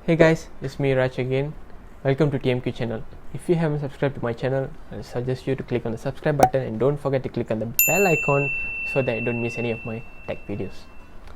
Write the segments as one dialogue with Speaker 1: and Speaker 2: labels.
Speaker 1: Hey guys, it's me Raj again. Welcome to TMQ channel. If you haven't subscribed to my channel, I suggest you to click on the subscribe button and don't forget to click on the bell icon so that you don't miss any of my tech videos.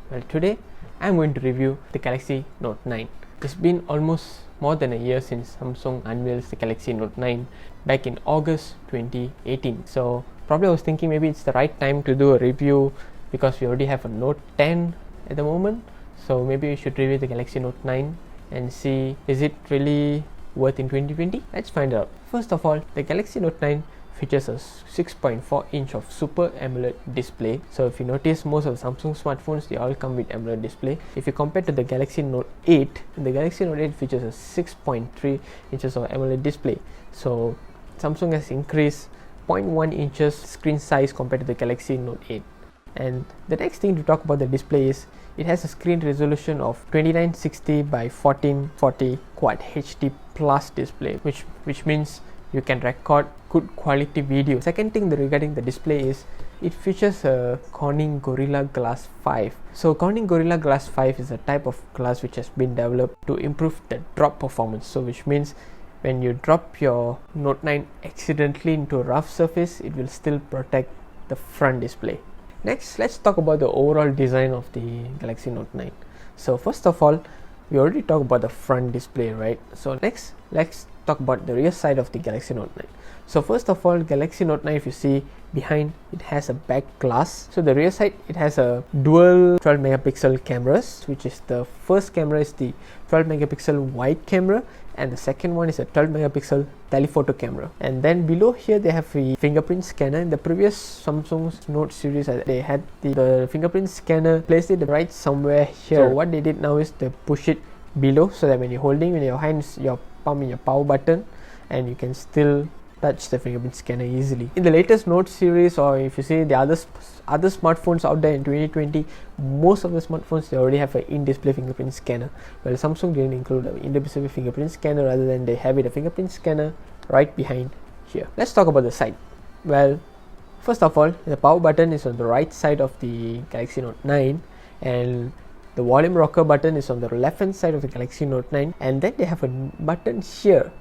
Speaker 1: Well, today I'm going to review the Galaxy Note 9. It's been almost more than a year since Samsung unveils the Galaxy Note 9 back in August 2018. So probably I was thinking maybe it's the right time to do a review because we already have a Note 10 at the moment. So maybe we should review the Galaxy Note 9 and see, is it really worth in 2020? Let's find out. First of all, the Galaxy Note 9 features a 6.4 inch of Super AMOLED display. So if you notice, most of Samsung smartphones, they all come with AMOLED display. If you compare to the Galaxy Note 8, the Galaxy Note 8 features a 6.3 inches of AMOLED display. So Samsung has increased 0.1 inches screen size compared to the Galaxy Note 8. And the next thing to talk about the display is it has a screen resolution of 2960 by 1440 Quad HD Plus display, which means you can record good quality video. Second thing regarding the display is it features a Corning Gorilla Glass 5. So Corning Gorilla Glass 5 is a type of glass which has been developed to improve the drop performance. So which means when you drop your Note 9 accidentally into a rough surface, it will still protect the front display. Next, let's talk about the overall design of the Galaxy Note 9. So first of all, we already talked about the front display, right? So next, let's talk about the rear side of the Galaxy Note 9. So first of all, Galaxy Note 9, if you see behind, it has a back glass. So the rear side, it has a dual 12 megapixel cameras, which is the first camera is the 12 megapixel wide camera, and the second one is a 12 megapixel telephoto camera. And then below here they have the fingerprint scanner. In the previous Samsung's Note series, they had the fingerprint scanner placed it right somewhere here. So what they did now is they push it below so that when you're holding in your hands, your palm in your power button, and you can still touch the fingerprint scanner easily. In the latest Note series, or if you see the other smartphones out there in 2020, most of the smartphones, they already have an in-display fingerprint scanner. Well, Samsung didn't include an in-display fingerprint scanner, rather than they have a fingerprint scanner right behind here. Let's talk about the side. Well, first of all, the power button is on the right side of the Galaxy Note 9, and the volume rocker button is on the left hand side of the Galaxy Note 9, and then they have a button here.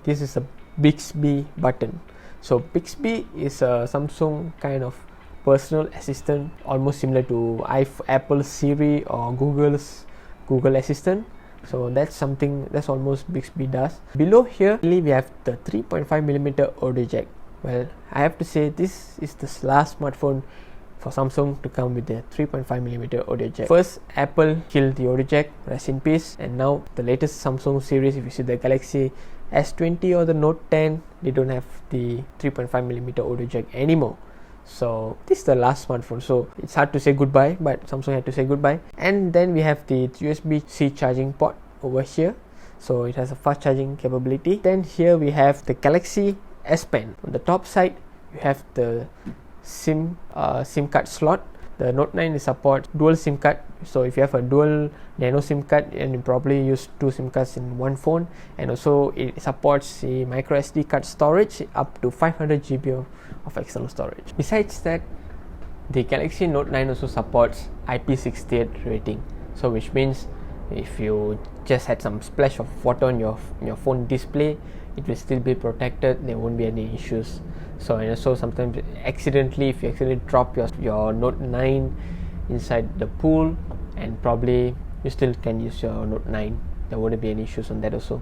Speaker 1: This is a Bixby button. So Bixby is a Samsung kind of personal assistant, almost similar to Apple Siri or Google's Google Assistant. So that's almost Bixby does. Below here we have the 3.5mm audio jack. Well, I have to say this is the last smartphone for Samsung to come with the 3.5mm audio jack. First, Apple killed the audio jack, rest in peace, and now the latest Samsung series, if you see the Galaxy S20 or the Note 10, they don't have the 3.5mm audio jack anymore. So this is the last smartphone, so it's hard to say goodbye, but Samsung had to say goodbye. And then we have the USB-C charging port over here, so it has a fast charging capability. Then here we have the Galaxy S Pen. On the top side, you have the SIM card slot. The Note 9 supports dual SIM card, so if you have a dual nano SIM card, and you probably use two SIM cards in one phone. And also it supports the micro SD card storage up to 500 GB of external storage. Besides that, the Galaxy Note 9 also supports IP68 rating, so which means if you just had some splash of water on your phone display, it will still be protected. There won't be any issues. So, and also sometimes if you accidentally drop your Note 9 inside the pool, and probably you still can use your Note 9. There won't be any issues on that also.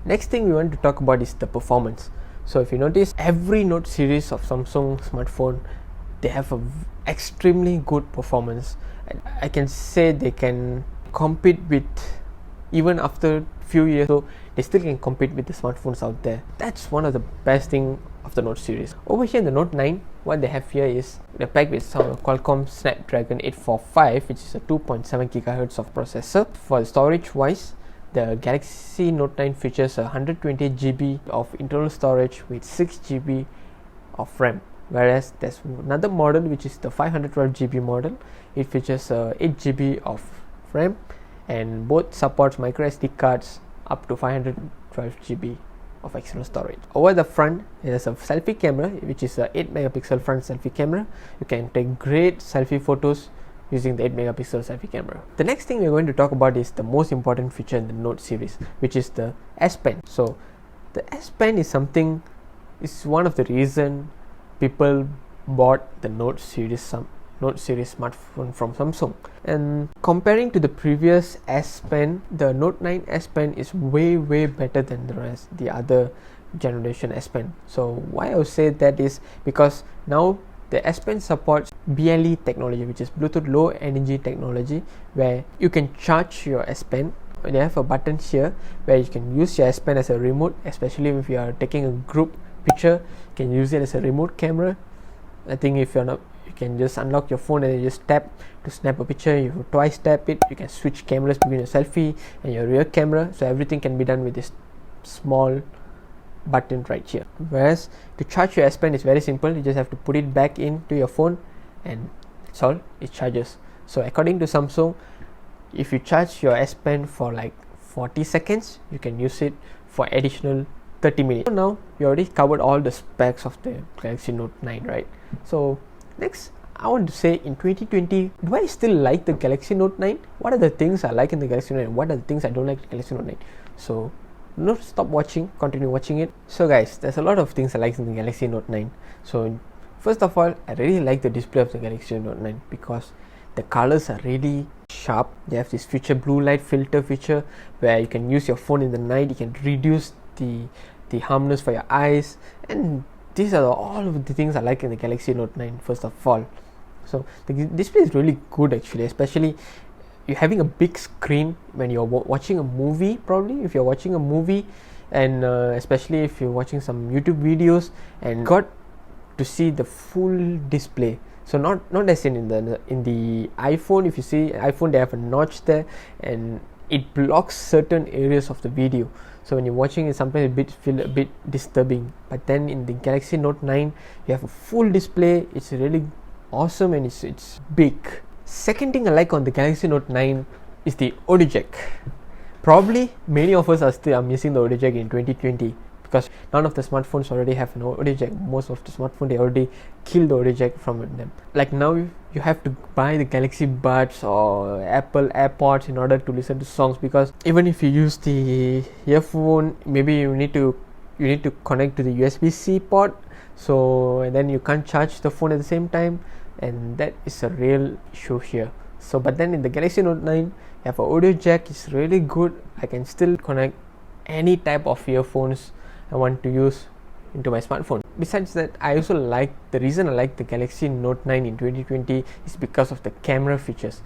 Speaker 1: Next thing we want to talk about is the performance. So if you notice, every Note series of Samsung smartphone, they have a extremely good performance. I can say they can compete with, even after few years, so they still can compete with the smartphones out there. That's one of the best thing of the Note series. Over here in the Note 9, what they have here is they're packed with some Qualcomm Snapdragon 845, which is a 2.7 GHz of processor. For the storage wise, the Galaxy Note 9 features 128 GB of internal storage with 6 GB of RAM. Whereas there's another model which is the 512 GB model. It features 8 GB of RAM, and both supports micro SD cards up to 512 GB of external storage. Over the front, there's a selfie camera, which is a 8 megapixel front selfie camera. You can take great selfie photos using the 8 megapixel selfie camera. The next thing we're going to talk about is the most important feature in the Note series, which is the S Pen. So the S Pen is one of the reason people bought the Note series smartphone from Samsung. And comparing to the previous S Pen, the Note 9 S Pen is way better than the other generation S Pen. So why I would say that is because now the S Pen supports BLE technology, which is Bluetooth Low Energy technology, where you can charge your S Pen. They have a button here where you can use your S Pen as a remote, especially if you are taking a group picture. You can use it as a remote camera. I think if you're not, you can just unlock your phone and you just tap to snap a picture. You twice tap it, you can switch cameras between your selfie and your rear camera. So everything can be done with this small button right here. Whereas to charge your S Pen is very simple. You just have to put it back into your phone and that's all, it charges. So according to Samsung, if you charge your S Pen for like 40 seconds, you can use it for additional 30 minutes. So now we already covered all the specs of the Galaxy Note 9, right? So next, I want to say, in 2020, do I still like the Galaxy Note 9? What are the things I like in the Galaxy Note 9? What are the things I don't like in the Galaxy Note 9? So not stop watching, continue watching it. So guys, there's a lot of things I like in the Galaxy Note 9. So first of all, I really like the display of the Galaxy Note 9 because the colors are really sharp. They have this feature, blue light filter feature, where you can use your phone in the night. You can reduce the harmness for your eyes, and these are all of the things I like in the Galaxy Note 9 first of all. So the display is really good actually, especially you're having a big screen when you're watching a movie. Probably if you're watching a movie, and especially if you're watching some YouTube videos and got to see the full display. So not as in the iPhone. If you see iPhone, they have a notch there and it blocks certain areas of the video. So when you're watching it, sometimes it feel a bit disturbing. But then in the Galaxy Note 9, you have a full display. It's really awesome and it's big. Second thing I like on the Galaxy Note 9 is the audio jack. Probably many of us are missing the audio jack in 2020 because none of the smartphones already have an audio jack. Most of the smartphones, they already killed the audio jack from them. Like now you have to buy the Galaxy Buds or Apple AirPods in order to listen to songs, because even if you use the earphone, maybe you need to connect to the USB-C port, so and then you can't charge the phone at the same time, and that is a real issue here. So but then in the Galaxy Note 9, you have an audio jack. It's really good. I can still connect any type of earphones I want to use into my smartphone. Besides that, I also like, the reason I like the Galaxy Note 9 in 2020 is because of the camera features.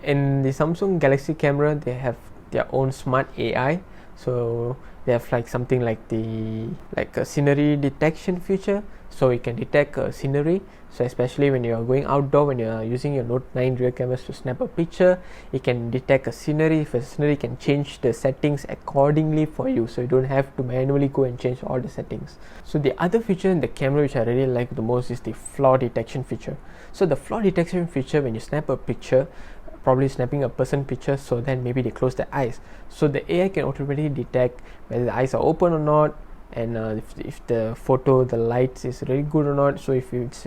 Speaker 1: In the Samsung Galaxy camera, they have their own smart AI. So they have like something like a scenery detection feature, so it can detect scenery. So especially when you are going outdoor, when you are using your Note 9 rear cameras to snap a picture, it can detect a scenery. If a scenery, can change the settings accordingly for you, so you don't have to manually go and change all the settings. So the other feature in the camera which I really like the most is the flaw detection feature. So the flaw detection feature, when you snap a picture, probably snapping a person picture, so then maybe they close their eyes, so the AI can automatically detect whether the eyes are open or not, and if the photo, the lights is really good or not. So if it's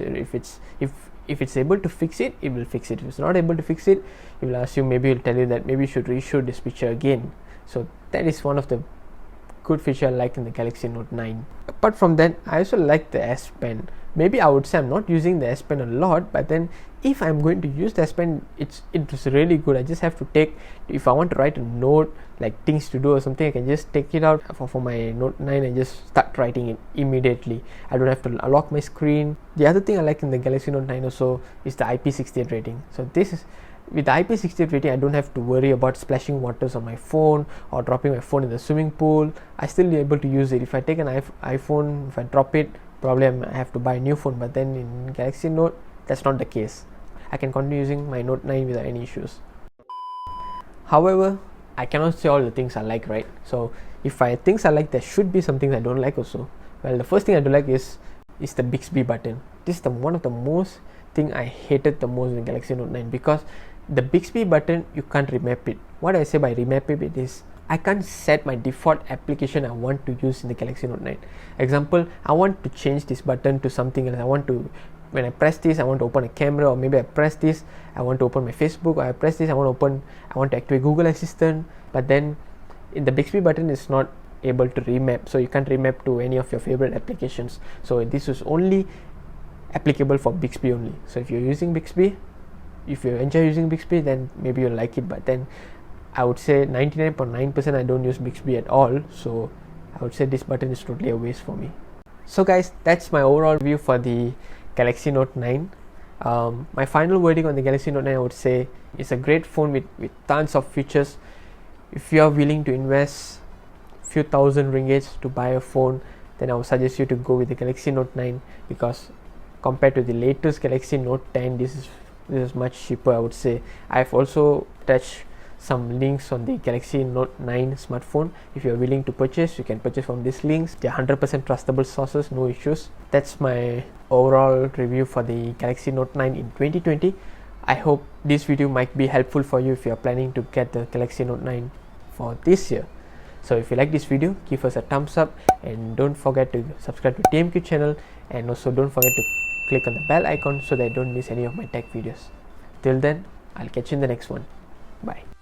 Speaker 1: able to fix it, it will fix it. If it's not able to fix it, it will ask you, maybe it will tell you that maybe you should reshoot this picture again. So that is one of the good feature I like in the Galaxy Note 9. Apart from that, I also like the S Pen. Maybe I would say I'm not using the S Pen a lot, but then if I'm going to use the S Pen, it was really good. I just have to take, if I want to write a note, like things to do or something, I can just take it out for my Note 9 and just start writing it immediately. I don't have to lock my screen. The other thing I like in the Galaxy Note 9 also is the IP68 rating. So this is, with the IP68 rating, I don't have to worry about splashing waters on my phone or dropping my phone in the swimming pool. I still be able to use it. If I take an iPhone, if I drop it, probably I have to buy a new phone. But then in Galaxy Note, that's not the case. I can continue using my Note 9 without any issues. However, I cannot say all the things I like, right? So if things I like, there should be some things I don't like also. Well, the first thing I don't like is the Bixby button. This is one of the most thing I hated the most in the Galaxy Note 9, because the Bixby button, you can't remap it. What I say by remap it is, I can't set my default application I want to use in the Galaxy Note 9. Example, I want to change this button to something else. I want to when I press this I want to open a camera, or maybe I press this I want to open my Facebook, or I press this I want to activate Google Assistant. But then in the Bixby button is not able to remap, so you can't remap to any of your favorite applications. So this is only applicable for Bixby only. So if you're using Bixby, if you enjoy using Bixby, then maybe you'll like it. But then I would say 99.9% I don't use Bixby at all, so I would say this button is totally a waste for me. So guys, that's my overall review for the Galaxy Note 9. My final wording on the Galaxy Note 9, I would say it's a great phone with tons of features. If you are willing to invest few thousand ringgits to buy a phone, then I would suggest you to go with the Galaxy Note 9, because compared to the latest Galaxy Note 10, this is much cheaper, I would say. I've also attached some links on the Galaxy Note 9 smartphone. If you're willing to purchase, you can purchase from these links. They're 100% trustable sources, no issues. That's my overall review for the Galaxy Note 9 in 2020. I hope this video might be helpful for you if you're planning to get the Galaxy Note 9 for this year. So if you like this video, give us a thumbs up, and don't forget to subscribe to TMQ channel, and also don't forget to click on the bell icon so that you don't miss any of my tech videos. Till then, I'll catch you in the next one. Bye.